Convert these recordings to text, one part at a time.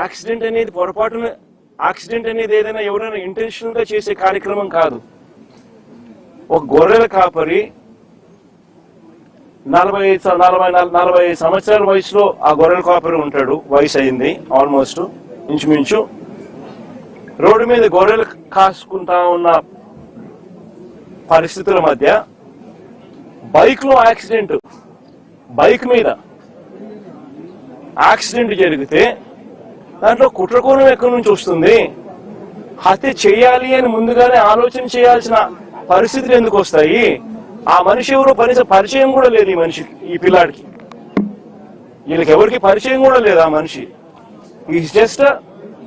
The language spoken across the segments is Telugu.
యాక్సిడెంట్ అనేది పొరపాటున యాక్సిడెంట్ అనేది ఏదైనా ఎవరైనా ఇంటెన్షనల్ గా చేసే కార్యక్రమం కాదు. ఒక గొర్రెల కాపరి 40 సంవత్సరాల వయసులో ఆ గొర్రెల కాపరి ఉంటాడు. వయసు అయింది ఆల్మోస్ట్ ఇంచుమించు. రోడ్డు మీద గొర్రెలు కాసుకుంటా ఉన్న పరిస్థితుల మధ్య బైక్ లో యాక్సిడెంట్, బైక్ మీద యాక్సిడెంట్ జరిగితే దాంట్లో కుట్రకోణం ఎక్కడి నుంచి వస్తుంది? హత్య చేయాలి అని ముందుగానే ఆలోచన చేయాల్సిన పరిస్థితులు ఎందుకు వస్తాయి? ఆ మనిషి ఎవరో పరిచయం కూడా లేదు ఈ మనిషికి, ఈ పిల్లాడికి. వీళ్ళకి ఎవరికి పరిచయం కూడా లేదు ఆ మనిషి. Is just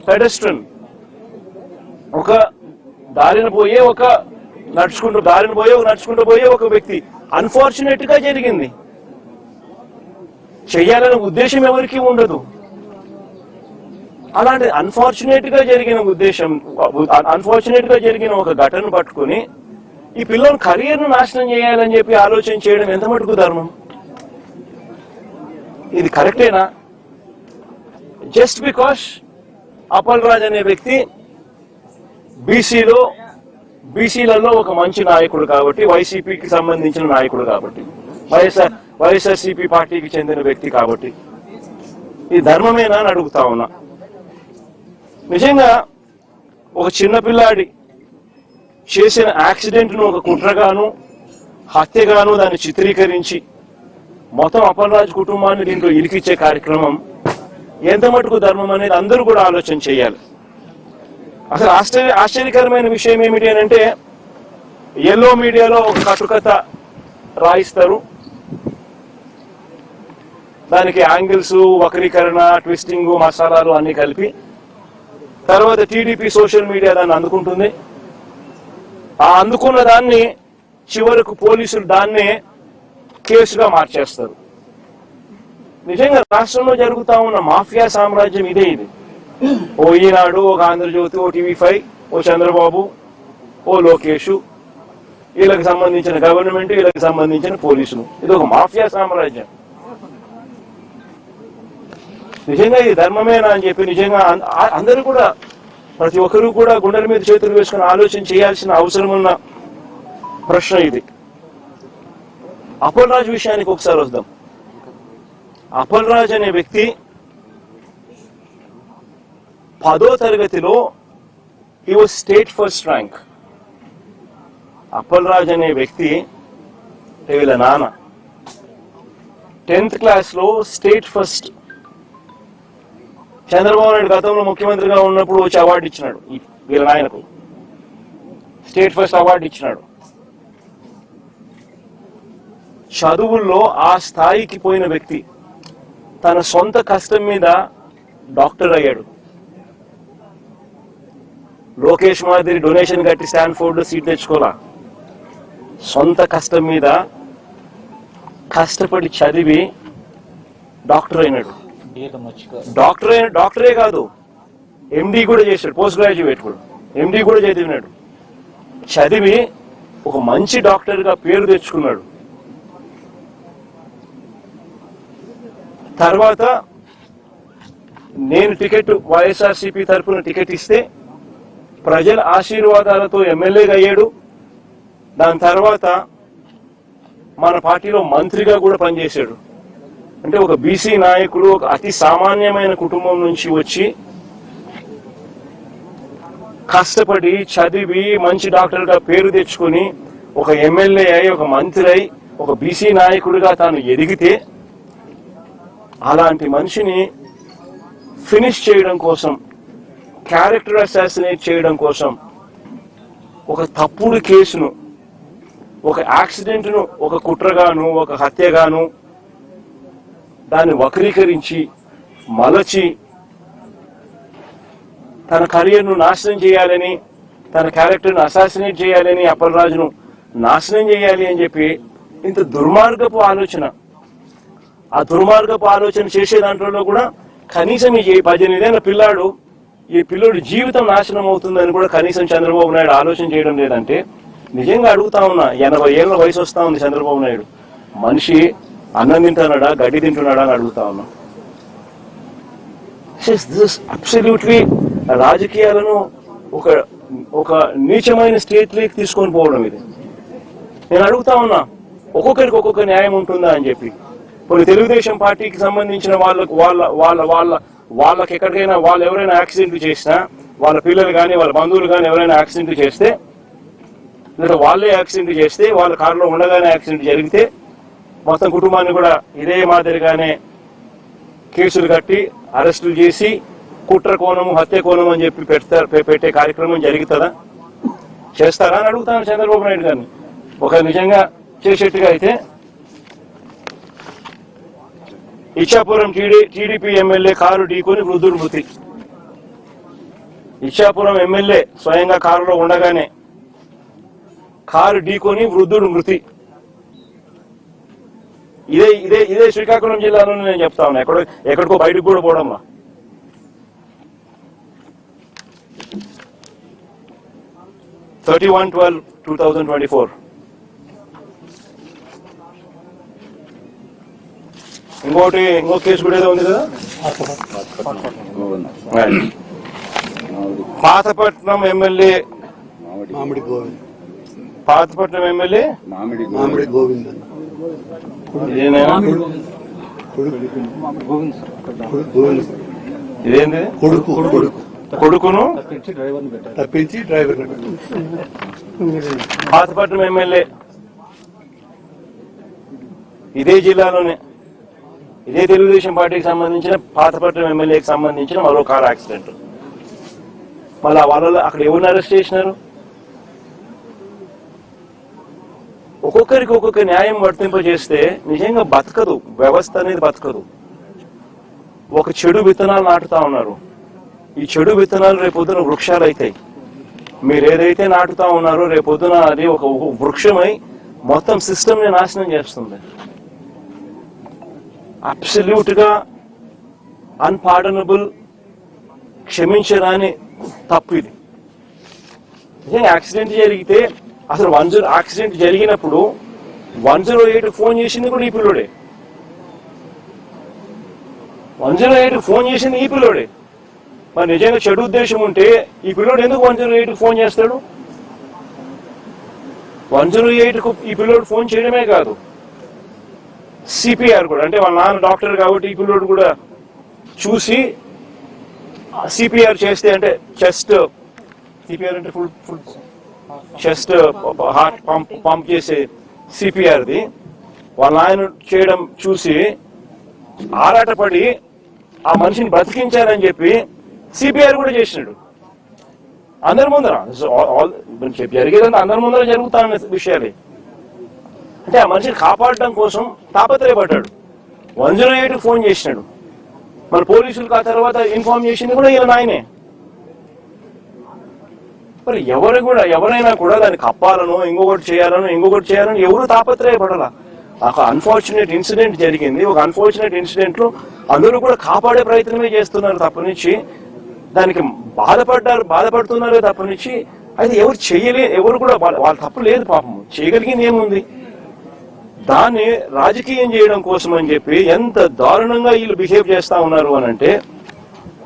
pedestrian. ఒక దారిన పోయే నడుచుకుంటూ పోయే ఒక వ్యక్తి. అన్ఫార్చునేట్ గా జరిగింది. చెయ్యాలనే ఉద్దేశం ఎవరికి ఉండదు. అలాంటి అన్ఫార్చునేట్ గా జరిగిన ఒక ఘటన పట్టుకుని ఈ పిల్లల కెరీర్ ను నాశనం చేయాలని చెప్పి ఆలోచన చేయడం ఎంత మటుకు ధర్మం? ఇది కరెక్టేనా? జస్ట్ బికాస్ అప్పల్ రాజ్ అనే వ్యక్తి బీసీలలో ఒక మంచి నాయకుడు కాబట్టి, వైసీపీకి సంబంధించిన నాయకుడు కాబట్టి, వైఎస్ఆర్సీపీ పార్టీకి చెందిన వ్యక్తి కాబట్టి ఇది ధర్మమేనా అని అడుగుతా ఉన్నా. నిజంగా ఒక చిన్నపిల్లాడి చేసిన యాక్సిడెంట్ ను ఒక కుట్రగాను హత్యగాను దాన్ని చిత్రీకరించి మొత్తం అప్పల్ రాజ్ కుటుంబాన్ని దీంట్లో ఇరికిచ్చే కార్యక్రమం ఎంత మటుకు ధర్మం అనేది అందరూ కూడా ఆలోచన చేయాలి. అసలు ఆశ్చర్యకరమైన విషయం ఏమిటి అని అంటే, ఎల్లో మీడియాలో ఒక కట్టుకథ రాయిస్తారు. దానికి యాంగిల్స్, వక్రీకరణ, ట్విస్టింగ్, మసాలాలు అన్ని కలిపి తర్వాత టీడీపీ సోషల్ మీడియా దాన్ని అందుకుంటుంది. ఆ అందుకున్న దాన్ని చివరకు పోలీసులు దాన్నే కేసుగా మార్చేస్తారు. నిజంగా రాష్ట్రంలో జరుగుతా ఉన్న మాఫియా సామ్రాజ్యం ఇదే. ఇది ఓ ఈనాడు, ఒక ఆంధ్రజ్యోతి, ఓ టీవీ5, ఓ చంద్రబాబు, ఓ లోకేష్, వీళ్ళకి సంబంధించిన గవర్నమెంట్, వీళ్ళకి సంబంధించిన పోలీసులు. ఇది ఒక మాఫియా సామ్రాజ్యం. నిజంగా ఇది ధర్మమేనా అని చెప్పి నిజంగా అందరూ కూడా, ప్రతి ఒక్కరూ కూడా గుండెల మీద చేతులు వేసుకుని ఆలోచన చేయాల్సిన అవసరం ఉన్న ప్రశ్న ఇది. అప్పల్ రాజ్ విషయానికి ఒకసారి వద్దాం. అప్పల్ రాజ్ అనే వ్యక్తి 10వ తరగతిలో he was state first rank. Appal Raj అనే వ్యక్తి వీళ్ళ నాన్న 10th క్లాస్లో స్టేట్ ఫస్ట్. చంద్రబాబు నాయుడు గతంలో ముఖ్యమంత్రిగా ఉన్నప్పుడు వచ్చి అవార్డు ఇచ్చినాడు వీళ్ళ నాయనకు, స్టేట్ ఫస్ట్ అవార్డు ఇచ్చినాడు. చదువుల్లో ఆ స్థాయికి పోయిన వ్యక్తి తన సొంత కష్టం మీద డాక్టర్ అయ్యాడు. లోకేష్ మాదిరి డొనేషన్ కట్టి స్టాన్ఫోర్డ్ లో సీట్ తెచ్చుకోవాలా. సొంత కష్టం మీద కష్టపడి చదివి డాక్టర్ అయినాడు. డాక్టరే కాదు, ఎండి కూడా చేశాడు. పోస్ట్ గ్రాడ్యుయేట్ కూడా, ఎండి కూడా చదివినాడు. చదివి ఒక మంచి డాక్టర్ గా పేరు తెచ్చుకున్నాడు. తర్వాత నేను వైఎస్ఆర్సీపీ తరఫున టికెట్ ఇస్తే ప్రజల ఆశీర్వాదాలతో ఎమ్మెల్యేగా అయ్యాడు. దాని తర్వాత మన పార్టీలో మంత్రిగా కూడా పనిచేశాడు. అంటే ఒక బీసీ నాయకుడు, ఒక అతి సామాన్యమైన కుటుంబం నుంచి వచ్చి కష్టపడి చదివి మంచి డాక్టర్ గా పేరు తెచ్చుకొని ఒక ఎమ్మెల్యే అయి, ఒక మంత్రి అయి, ఒక బీసీ నాయకుడిగా తాను ఎదిగితే, అలాంటి మనిషిని ఫినిష్ చేయడం కోసం, క్యారెక్టర్ అసాసినేట్ చేయడం కోసం ఒక తప్పుడు కేసును, ఒక యాక్సిడెంట్ ను ఒక కుట్రగాను, ఒక హత్యగాను దాన్ని వక్రీకరించి మలచి తన కెరీర్ను నాశనం చేయాలని, తన క్యారెక్టర్ను అసాసినేట్ చేయాలని, అప్పల్ రాజును నాశనం చేయాలి అని చెప్పి ఇంత దుర్మార్గపు ఆలోచన. ఆ దుర్మార్గపు ఆలోచన చేసే దాంట్లో కూడా కనీసం ఈ 18 ఏళ్ల పిల్లాడు, ఈ పిల్లోడి జీవితం నాశనం అవుతుందని కూడా కనీసం చంద్రబాబు నాయుడు ఆలోచన చేయడం లేదంటే నిజంగా అడుగుతా ఉన్నా. 80 ఏళ్ల వయసు వస్తా ఉంది చంద్రబాబు నాయుడు. మనిషి అన్నం తింటున్నాడా, గడ్డి తింటున్నాడా అని అడుగుతా ఉన్నా. దిస్ అబ్సల్యూట్లీ రాజకీయాలను ఒక ఒక నీచమైన స్టేట్లోకి తీసుకొని పోవడం ఇది. నేను అడుగుతా ఉన్నా, ఒక్కొక్కరికి ఒక్కొక్క న్యాయం ఉంటుందా అని చెప్పి. కొన్ని తెలుగుదేశం పార్టీకి సంబంధించిన వాళ్ళకి ఎక్కడికైనా వాళ్ళు ఎవరైనా యాక్సిడెంట్ చేసినా, వాళ్ళ పిల్లలు కానీ వాళ్ళ బంధువులు కానీ ఎవరైనా యాక్సిడెంట్ చేస్తే, లేదా వాళ్ళే యాక్సిడెంట్ చేస్తే, వాళ్ళ కారులో ఉండగానే యాక్సిడెంట్ జరిగితే మొత్తం కుటుంబాన్ని కూడా ఇదే మాదిరిగానే కేసులు కట్టి అరెస్టులు చేసి కుట్ర కోణము హత్య కోణం అని చెప్పి పెట్టే కార్యక్రమం జరుగుతుందా? చేస్తారా అని అడుగుతాను చంద్రబాబు నాయుడు గారిని. ఒక నిజంగా చేసేట్టుగా అయితే ఇచ్చాపురం టీడీపీ ఎమ్మెల్యే కారు ఢీకొని వృద్ధుడు మృతి. ఇచ్చాపురం ఎమ్మెల్యే స్వయంగా కారులో ఉండగానే కారు ఢీకొని వృద్ధుడు మృతి. ఇదే ఇదే ఇదే శ్రీకాకుళం జిల్లాలోనే నేను చెప్తా ఉన్నా, ఎక్కడికో బయటకు కూడా పోవడంలా. (31/12/2024). ఇంకో కేసు కూడా ఏదో ఉంది కదా, పాతపట్నం ఎమ్మెల్యే మామిడి గోవింద్ ఇదేంది కొడుకును తప్పించి డ్రైవర్ పాతపట్నం ఎమ్మెల్యే ఇదే జిల్లాలోనే ఇదే తెలుగుదేశం పార్టీకి సంబంధించిన పాతపట్నం ఎమ్మెల్యేకి సంబంధించిన మరో కార్ యాక్సిడెంట్. మళ్ళా వాళ్ళలో అక్కడ ఎవరిని అరెస్ట్ చేసినారు? ఒక్కొక్కరికి ఒక్కొక్క న్యాయం వర్తింపజేస్తే నిజంగా బతకదు, వ్యవస్థ అనేది బతకదు. ఒక చెడు విత్తనాలు నాటుతా ఉన్నారు. ఈ చెడు విత్తనాలు రేపొద్దున వృక్షాలు అవుతాయి. మీరు ఏదైతే నాటుతా ఉన్నారో రేపొద్దున అది ఒక వృక్షమై మొత్తం సిస్టమ్ ని నాశనం చేస్తుంది. అబ్సల్యూట్ గా అన్పార్డనబుల్, క్షమించరాని తప్పు ఇది. నిజంగా యాక్సిడెంట్ జరిగితే అసలు యాక్సిడెంట్ జరిగినప్పుడు 108 ఫోన్ చేసింది కూడా ఈ పిల్లోడే. 108 ఫోన్ చేసింది ఈ పిల్లోడే. మరి నిజంగా చెడు ఉద్దేశం ఉంటే ఈ పిల్లోడు ఎందుకు 108 ఫోన్ చేస్తాడు? 108కు ఈ పిల్లోడు ఫోన్ చేయడమే కాదు, సిపిఆర్ కూడా, అంటే వాళ్ళ నాన్న డాక్టర్ కాబట్టి ఈ పిల్లోడు కూడా చూసి సిపిఆర్ చేస్తే, అంటే చెస్ట్ సిపిఆర్ అంటే ఫుల్ చెస్ట్ హార్ట్ పంప్ చేసే సిపిఆర్ది వాళ్ళ ఆయన చేయడం చూసి ఆరాటపడి ఆ మనిషిని బ్రతికించారని చెప్పి సిపిఆర్ కూడా చేసినాడు అందరి ముందర. జరిగేదంతా అందరి ముందర జరుగుతున్న విషయాలే. అంటే ఆ మనిషిని కాపాడడం కోసం తాపత్రయపడ్డాడు. 108 ఫోన్ చేసినాడు. మన పోలీసులకు ఆ తర్వాత ఇన్ఫార్మ్ చేసింది కూడా ఈయన ఆయనే. మరి ఎవరైనా కూడా దాన్ని కప్పాలనో ఇంకొకటి చేయాలని ఎవరు తాపత్రయపడాల. ఒక అన్ఫార్చునేట్ ఇన్సిడెంట్ జరిగింది. ఒక అన్ఫార్చునేట్ ఇన్సిడెంట్ లో అందరూ కూడా కాపాడే ప్రయత్నమే చేస్తున్నారు తప్పనిచ్చి, దానికి బాధపడుతున్నారే తప్పనిచ్చి అయితే ఎవరు కూడా వాళ్ళ తప్పు లేదు. పాపం చేయగలిగింది ఏముంది? దాన్ని రాజకీయం చేయడం కోసం అని చెప్పి ఎంత దారుణంగా వీళ్ళు బిహేవ్ చేస్తా ఉన్నారు అని అంటే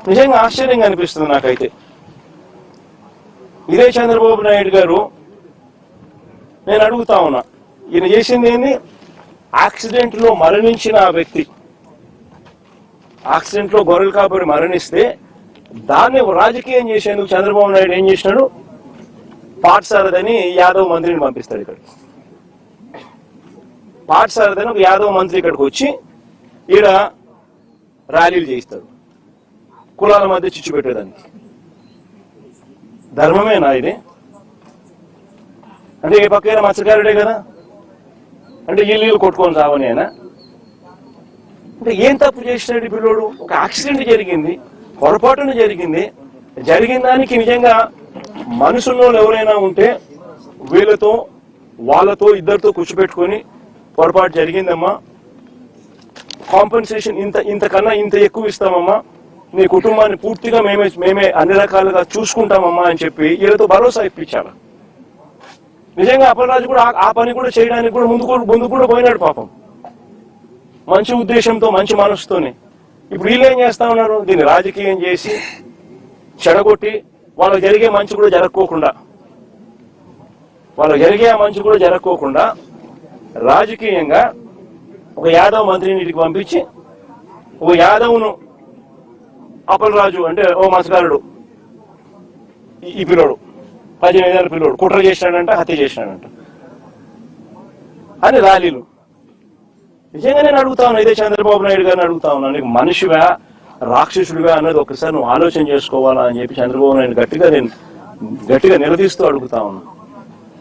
నిజంగా ఆశ్చర్యంగా అనిపిస్తుంది నాకైతే. ఇదే చంద్రబాబు నాయుడు గారు, నేను అడుగుతా ఉన్నా, ఈయన చేసింది ఏంది? యాక్సిడెంట్ లో మరణించిన ఆ వ్యక్తి, యాక్సిడెంట్ లో గొర్రెలు కాపరి మరణిస్తే దాన్ని రాజకీయం చేసేందుకు చంద్రబాబు నాయుడు ఏం చేసినాడు? పాఠశాలదని యాదవ్ మంత్రిని పంపిస్తాడు. ఇక్కడ పాఠశాలదని ఒక యాదవ్ మంత్రి ఇక్కడికి వచ్చి ఈడ ర్యాలీలు చేయిస్తాడు, కులాల మధ్య చిచ్చు పెట్టేదానికి. ధర్మమేనా ఇది? అంటే ఏ పక్కైనా మత్స్యకారుడే కదా, అంటే ఇల్లు కొట్టుకొని సావని అయినా. అంటే ఏం తప్పు చేసినాడు పిల్లోడు? ఒక యాక్సిడెంట్ జరిగింది, పొరపాటున జరిగిన దానికి నిజంగా మనుషుల్లో ఎవరైనా ఉంటే వాళ్ళతో ఇద్దరితో కూర్చోబెట్టుకొని పొరపాటు జరిగిందమ్మా, కాంపెన్సేషన్ ఇంతకన్నా ఇంత ఎక్కువ ఇస్తామమ్మా, నీ కుటుంబాన్ని పూర్తిగా మేమే అన్ని రకాలుగా చూసుకుంటామమ్మా అని చెప్పి వీళ్ళతో భరోసా ఇప్పించాలి. నిజంగా అప్పలరాజు కూడా ఆ పని కూడా చేయడానికి కూడా ముందు కూడా పోయినాడు పాపం, మంచి ఉద్దేశంతో మంచి మనసుతోనే. ఇప్పుడు వీళ్ళు ఏం చేస్తా ఉన్నారు? దీన్ని రాజకీయం చేసి చెడగొట్టి వాళ్ళకి జరిగే మంచి కూడా జరగకోకుండా రాజకీయంగా ఒక యాదవ్ మంత్రిని ఇంటికి పంపించి ఒక యాదవ్ను అప్పలరాజు అంటే ఓ మత్స్యకారుడు ఈ పిల్లోడు 18 ఏళ్ళ పిల్లోడు కుట్ర చేసినాడంట, హత్య చేసినాడంట అని ర్యాలీలు. నిజంగా నేను అడుగుతా ఉన్నా, ఇదే చంద్రబాబు నాయుడు గారిని అడుగుతా ఉన్నా, నీకు మనిషివా రాక్షసుడివా అన్నది ఒకసారి నువ్వు ఆలోచన చేసుకోవాలా అని చెప్పి చంద్రబాబు నాయుడు గట్టిగా నిలదీస్తూ అడుగుతా ఉన్నా.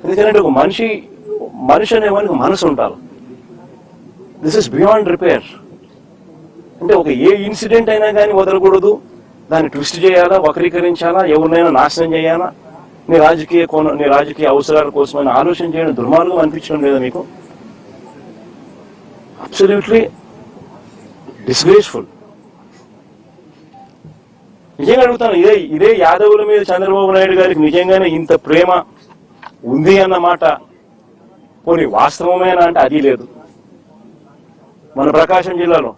ఎందుకంటే ఒక మనిషి అనేవానికి మనసు ఉండాలి. This is beyond repair. అంటే ఒక ఏ ఇన్సిడెంట్ అయినా కానీ వదలకూడదు, దాన్ని ట్విస్ట్ చేయాలా, వక్రీకరించాలా, ఎవరినైనా నాశనం చేయాలా, నీ రాజకీయ అవసరాల కోసమైనా ఆలోచన చేయడం దుర్మార్గం అనిపించడం లేదా మీకు? Absolutely disgraceful. నిజంగా అడుగుతాను, ఇదే యాదవుల మీద చంద్రబాబు నాయుడు గారికి నిజంగానే ఇంత ప్రేమ ఉంది అన్నమాట పోనీ వాస్తవమేనా అంటే అది లేదు. మన ప్రకాశం జిల్లాలో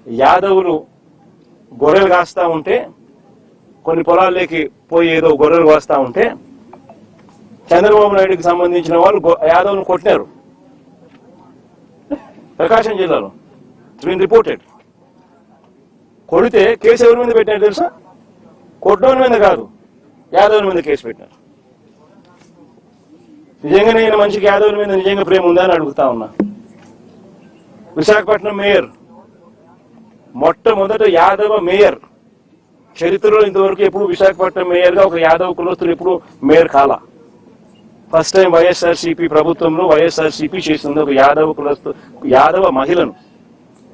యాదవులు గొర్రెలు కాస్తా ఉంటే, కొన్ని పొలాల్లోకి పోయి ఏదో గొర్రెలు కాస్తా ఉంటే చంద్రబాబు నాయుడుకి సంబంధించిన వాళ్ళు యాదవులను కొట్టినారు ప్రకాశం జిల్లాలో. It's been reported. కొడితే కేసు ఎవరి మీద పెట్టినారు తెలుసా? కొట్టడం మీద కాదు, యాదవుల మీద కేసు పెట్టినారు. నిజంగా నేను మనిషికి యాదవుల మీద నిజంగా ప్రేమ ఉందా అని అడుగుతా ఉన్నా. విశాఖపట్నం మేయర్, మొట్టమొదట యాదవ మేయర్ చరిత్రలో ఇంతవరకు ఎప్పుడు విశాఖపట్నం మేయర్గా ఒక యాదవ కులస్తులు ఎప్పుడు మేయర్ కాలా. ఫస్ట్ టైం వైఎస్ఆర్సీపీ ప్రభుత్వంలో వైఎస్ఆర్సీపీ చేసింది ఒక యాదవ మహిళను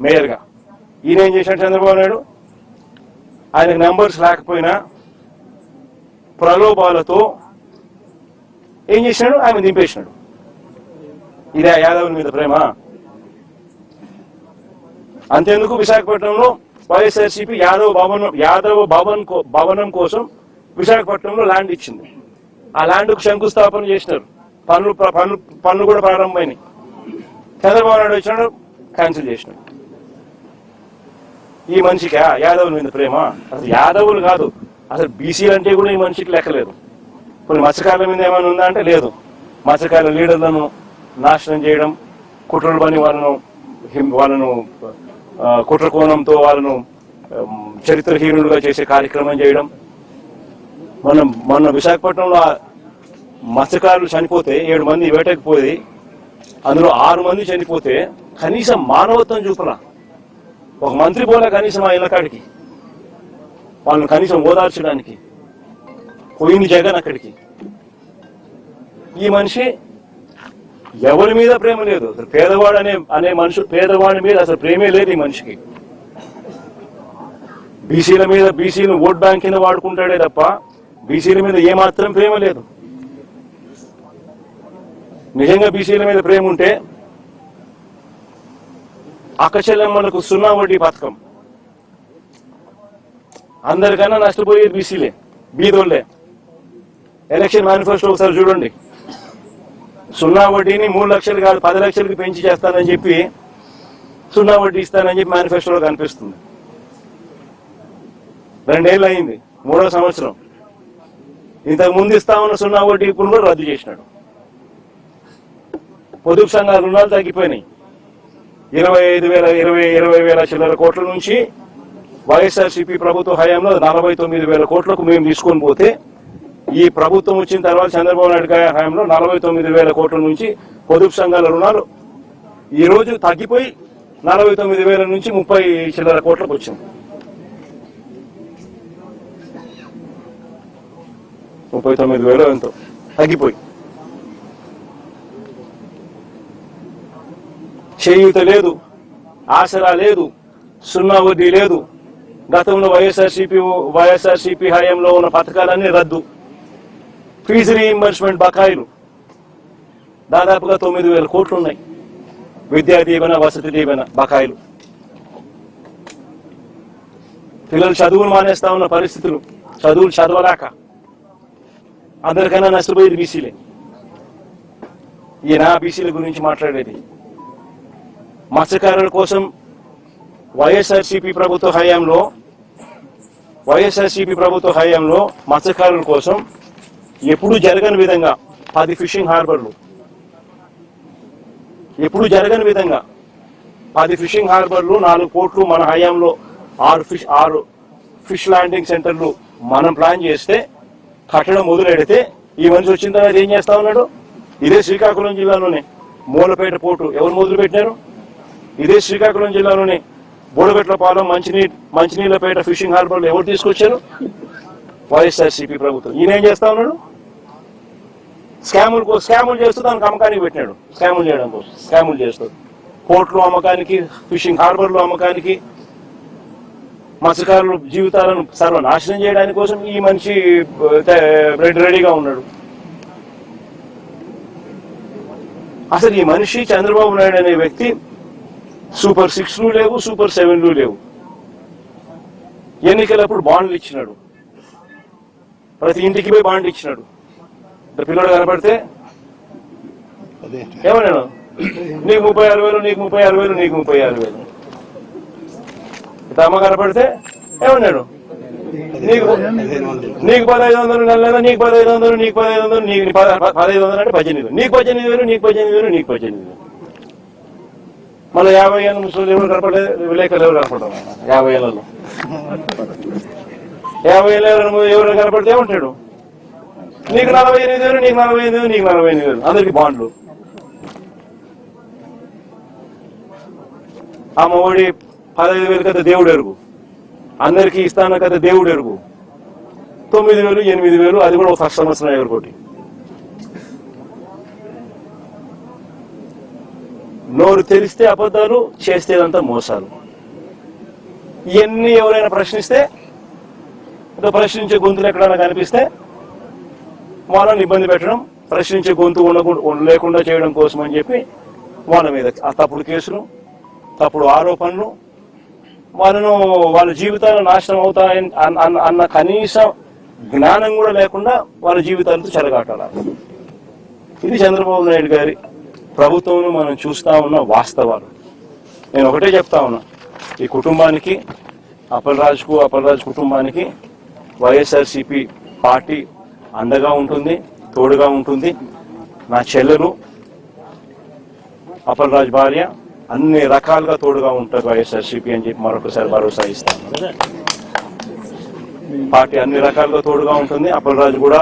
మేయర్గా. ఈయన ఏం చేశాడు చంద్రబాబు నాయుడు? ఆయనకు నెంబర్స్ లేకపోయినా ప్రలోభాలతో ఏం చేసినాడు? ఆయన దింపేసినాడు. ఇదే యాదవుల మీద ప్రేమ? అంతేందుకు విశాఖపట్నంలో వైఎస్ఆర్సీపీ యాదవ భవనం కోసం విశాఖపట్నంలో ల్యాండ్ ఇచ్చింది. ఆ ల్యాండ్కు శంకుస్థాపన చేసినారు. పనులు కూడా ప్రారంభమైనాయి. చంద్రబాబు నాయుడు వచ్చినాడు, క్యాన్సిల్ చేసినాడు. ఈ మనిషికి యాదవుల మీద ప్రేమ? అసలు యాదవులు కాదు, అసలు బీసీలు అంటే కూడా ఈ మనిషికి లెక్కలేదు. కొన్ని మత్స్యకారుల మీద ఏమైనా ఉందా అంటే లేదు. మత్స్యకారుల లీడర్లను నాశనం చేయడం, కుట్రలు పని వాళ్ళను కుట్ర కోణంతో వాళ్ళను చరిత్రహీనులుగా చేసే కార్యక్రమం చేయడం. మొన్న విశాఖపట్నంలో మత్స్యకారులు చనిపోతే 7 మంది వేటకు పోయి అందులో 6 మంది చనిపోతే కనీసం మానవత్వం చూపలా. ఒక మంత్రి పోలే కనీసం ఆ ఇళ్ళకాడికి వాళ్ళని కనీసం ఓదార్చడానికి. పోయింది జగన్ అక్కడికి. ఈ మనిషి ఎవరి మీద ప్రేమ లేదు. అసలు పేదవాడు అనే పేదవాడి మీద అసలు ప్రేమే లేదు ఈ మనిషికి. బీసీలను ఓట్ బ్యాంక్ కింద వాడుకుంటాడే తప్ప బీసీల మీద ఏమాత్రం ప్రేమ లేదు. నిజంగా బీసీల మీద ప్రేమ ఉంటే అక్కచెల్లెమ్మలకు 0 వడ్డీ పథకం, అందరికన్నా నష్టపోయేది బీసీలే, బీదోళ్లే. ఎలక్షన్ మేనిఫెస్టో ఒకసారి చూడండి. 0 వడ్డీని 3 లక్షలు కాదు 10 లక్షలకి పెంచి చేస్తానని చెప్పి 0 వడ్డీ ఇస్తానని చెప్పి మేనిఫెస్టోలో కనిపిస్తుంది. 2 ఏళ్ళు అయింది, 3వ సంవత్సరం. ఇంతకు ముందు ఇస్తా ఉన్న 0 వడ్డీ ఇప్పుడు కూడా రద్దు చేసినాడు. పొదుపు సంఘాల రుణాలు తగ్గిపోయినాయి. 20,000 చిల్లర కోట్ల నుంచి వైఎస్ఆర్సీపీ ప్రభుత్వ హయాంలో 49,000 కోట్లకు మేము తీసుకొని పోతే, ఈ ప్రభుత్వం వచ్చిన తర్వాత చంద్రబాబు నాయుడు గారి హయాంలో 49,000 కోట్ల నుంచి పొదుపు సంఘాల రుణాలు ఈ రోజు తగ్గిపోయి 49,000 నుంచి 30 చిల్లర కోట్లకు వచ్చింది. 39,000 ఎంతో తగ్గిపోయి. చేయూత లేదు, ఆసరా లేదు, 0 వడ్డీ లేదు. గతంలో వైఎస్ఆర్సీపీ హయాంలో ఉన్న పథకాలన్నీ రద్దు. ఫీజు రీఇంబర్స్మెంట్ బకాయిలు దాదాపుగా 9,000 కోట్లు ఉన్నాయి. విద్యా దీవెన, వసతి దీవెన బకాయిలు. పిల్లలు చదువులు మానేస్తా ఉన్న పరిస్థితులు, చదువులు చదవలేక అందరికన్నా నష్టపోయేది బీసీలే. ఈయన బీసీల గురించి మాట్లాడేది. మత్స్యకారుల కోసం వైఎస్ఆర్సీపీ ప్రభుత్వ హయాంలో మత్స్యకారుల కోసం ఎప్పుడు జరగని విధంగా 10 ఫిషింగ్ హార్బర్లు, ఎప్పుడు జరగని విధంగా 10 ఫిషింగ్ హార్బర్లు, 4 పోర్ట్లు మన హయాంలో 6 ఫిష్ ల్యాండింగ్ సెంటర్లు మనం ప్లాన్ చేస్తే కట్టడం మొదలెడితే ఈ మనిషి వచ్చిన తర్వాత ఏం చేస్తా ఉన్నాడు? ఇదే శ్రీకాకుళం జిల్లాలోనే మూలపేట పోర్టు ఎవరు మొదలు పెట్టినారు? ఇదే శ్రీకాకుళం జిల్లాలోనే బోడగట్లపాలెం, మంచినీళ్ళపేట ఫిషింగ్ హార్బర్లు ఎవరు తీసుకొచ్చారు? వైఎస్ఆర్సీపీ ప్రభుత్వం. ఈయన ఏం చేస్తా ఉన్నాడు? స్కాములు చేస్తూ దానికి అమ్మకానికి పెట్టినాడు. స్కాములు చేయడం కోసం స్కాములు చేస్తూ పోర్ట్లు అమ్మకానికి, ఫిషింగ్ హార్బర్లు అమ్మకానికి, మత్స్యకారుల జీవితాలను సర్వనాశనం చేయడానికి కోసం ఈ మనిషి రెడీగా ఉన్నాడు. అసలు ఈ మనిషి చంద్రబాబు నాయుడు అనే వ్యక్తి సూపర్ 6లు లేవు, సూపర్ 7లు లేవు. ఎన్నికలప్పుడు బాండ్లు ఇచ్చినాడు, ప్రతి ఇంటికి పోయి బాండ్ ఇచ్చినాడు. పిల్లడు కనపడితే అదే ఏమన్నాడు? నీకు 36,000, నీకు 36,000, నీకు 36,000. అమ్మ కనపడితే ఏమన్నాడు? నీకు 1,500 నెల, నీకు 1,500, నీకు 1,500, నీకు 1,500 అంటే 18,000, నీకు 18,000, నీకు 18,000, నీకు 18,000. మళ్ళీ 50 ఏళ్ళ ముసలి ఎవరు కనపడలేదు, విలేకరులు ఎవరు కనపడతాం? 50 ఏళ్ళలో 50 ఏళ్ళ ఎవరు కనపడితే ఏమంటాడు? నీకు 48,000, నీకు 48,000, నీకు 48,000. అందరికి బాండ్లు. ఆ మొడి 15,000 కదా దేవుడు ఎరుగు, అందరికీ ఇస్తాను కదా దేవుడు ఎరుగు. 9,000, 8,000, అది కూడా ఫస్ట్ సంవత్సరం ఎవరికోటి. నోరు తెలిస్తే అబద్ధాలు, చేస్తేదంతా మోసాలు. ఇవన్నీ ఎవరైనా ప్రశ్నిస్తే, ప్రశ్నించే గొంతులు ఎక్కడైనా కనిపిస్తే వాళ్ళని ఇబ్బంది పెట్టడం, ప్రశ్నించే గొంతు లేకుండా చేయడం కోసం అని చెప్పి వాళ్ళ మీద ఆ తప్పుడు కేసులు, తప్పుడు ఆరోపణలు, వాళ్ళ జీవితాలు నాశనం అవుతాయని అన్న కనీస జ్ఞానం కూడా లేకుండా వాళ్ళ జీవితాలతో చెలగాటాలి. ఇది చంద్రబాబు నాయుడు గారి ప్రభుత్వంలో మనం చూస్తా ఉన్న వాస్తవాలు. నేను ఒకటే చెప్తా ఉన్నా, ఈ కుటుంబానికి, అప్పలరాజు కుటుంబానికి వైఎస్ఆర్సీపీ పార్టీ అండగా ఉంటుంది, తోడుగా ఉంటుంది. నా చెల్లెలు, అప్పలరాజు భార్య అన్ని రకాలుగా తోడుగా ఉంటారు వైఎస్ఆర్సీపీ అని చెప్పి మరొకసారి భరోసా ఇస్తాను. పార్టీ అన్ని రకాలుగా తోడుగా ఉంటుంది. అప్పలరాజు కూడా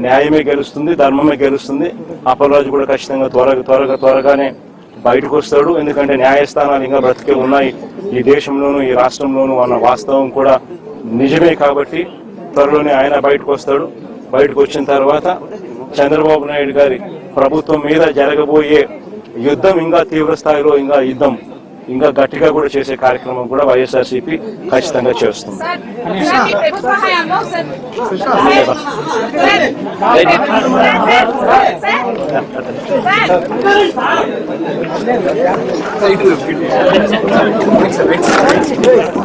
న్యాయమే గెలుస్తుంది, ధర్మమే గెలుస్తుంది. అప్పలరాజు కూడా ఖచ్చితంగా త్వరగానే బయటకు వస్తాడు. ఎందుకంటే న్యాయస్థానాలు ఇంకా బ్రతికే ఉన్నాయి ఈ దేశంలోనూ, ఈ రాష్ట్రంలోనూ అన్న వాస్తవం కూడా నిజమే. కాబట్టి త్వరలోనే ఆయన బయటకు వస్తాడు. బయటకు వచ్చిన తర్వాత చంద్రబాబు నాయుడు గారి ప్రభుత్వం మీద జరగబోయే యుద్ధం ఇంకా తీవ్ర స్థాయిలో, ఇంకా గట్టిగా కూడా చేసే కార్యక్రమం కూడా వైఎస్ఆర్సీపీ ఖచ్చితంగా చేస్తుంది.